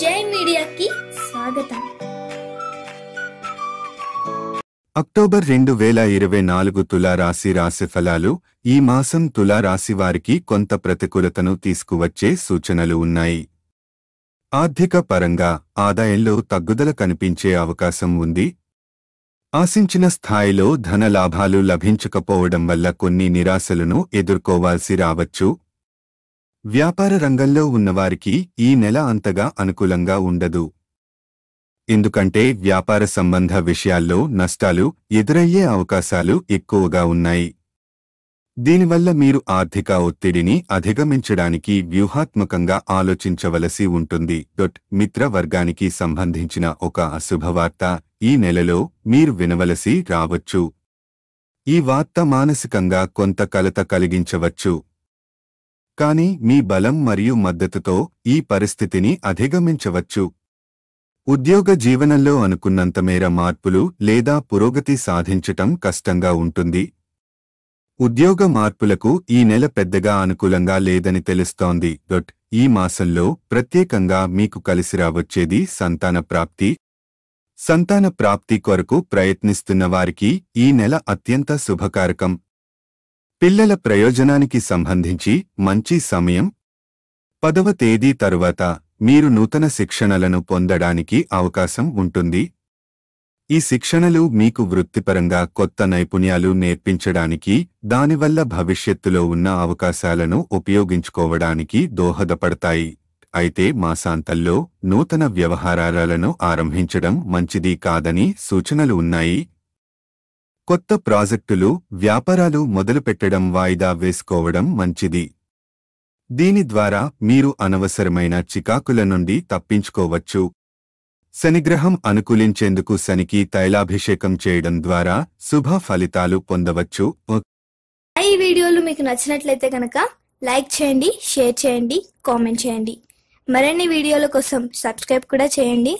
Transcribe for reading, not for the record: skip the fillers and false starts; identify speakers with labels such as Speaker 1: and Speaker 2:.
Speaker 1: జై మీడియాకి స్వాగతం.
Speaker 2: అక్టోబర్ 2024 తులారాశి రాశిఫలాలు. ఈ మాసం తులారాశి వారికి కొంత ప్రతికూలతను తీసుకువచ్చే సూచనలు ఉన్నాయి. ఆర్థిక పరంగా ఆదాయంలో తగ్గుదల కనిపించే అవకాశం ఉంది. ఆశించిన స్థాయిలో ధన లాభాలు లభించకపోవడం వల్ల కొన్ని నిరాశలను ఎదుర్కోవాల్సి రావచ్చు. వ్యాపార రంగంలో ఉన్నవారికి ఈ నెల అంతగా అనుకూలంగా ఉండదు. ఎందుకంటే వ్యాపార సంబంధ విషయాల్లో నష్టాలు ఎదురయ్యే అవకాశాలు ఎక్కువగా ఉన్నాయి. దీనివల్ల మీరు ఆర్థిక ఒత్తిడిని అధిగమించడానికి వ్యూహాత్మకంగా ఆలోచించవలసి ఉంటుంది. మిత్ర వర్గానికి సంబంధించిన ఒక అశుభవార్త ఈ నెలలో మీరు వినవలసి రావచ్చు. ఈ వార్త మానసికంగా కొంత కలత కలిగించవచ్చు. కానీ మీ బలం మరియు మద్దతుతో ఈ పరిస్థితిని అధిగమించవచ్చు. ఉద్యోగ జీవనంలో అనుకున్నంత మేర మార్పులు లేదా పురోగతి సాధించటం కష్టంగా ఉంటుంది. ఉద్యోగ మార్పులకు ఈ నెల పెద్దగా అనుకూలంగా లేదని తెలుస్తోంది. ఈ మాసంలో ప్రత్యేకంగా మీకు కలిసిరావచ్చేది సంతాన ప్రాప్తి. సంతాన ప్రాప్తి కొరకు ప్రయత్నిస్తున్న వారికి ఈ నెల అత్యంత శుభకారకం. పిల్లల ప్రయోజనానికి సంబంధించి మంచి సమయం. 10వ తేదీ తరువాత మీరు నూతన శిక్షణలను పొందడానికి అవకాశం ఉంటుంది. ఈ శిక్షణలు మీకు వృత్తిపరంగా కొత్త నైపుణ్యాలు నేర్పించడానికి, దానివల్ల భవిష్యత్తులో ఉన్న అవకాశాలను ఉపయోగించుకోవడానికి దోహదపడతాయి. అయితే మాసాంతంలో నూతన వ్యవహారాలను ఆరంభించడం మంచిది కాదని సూచనలు ఉన్నాయి. కొత్త ప్రాజెక్టులు, వ్యాపారాలు మొదలుపెట్టడం వాయిదా వేసుకోవడం మంచిది. దీని ద్వారా మీరు అనవసరమైన చికాకుల నుండి తప్పించుకోవచ్చు. శనిగ్రహం అనుకూలించేందుకు శనికి తైలాభిషేకం చేయడం ద్వారా శుభ ఫలితాలు పొందవచ్చు.
Speaker 1: ఈ వీడియోలు మీకు నచ్చినట్లయితే కనుక లైక్ చేయండి, షేర్ చేయండి, కామెంట్ చేయండి. మరిన్ని వీడియోల కోసం సబ్స్క్రైబ్ కూడా చేయండి.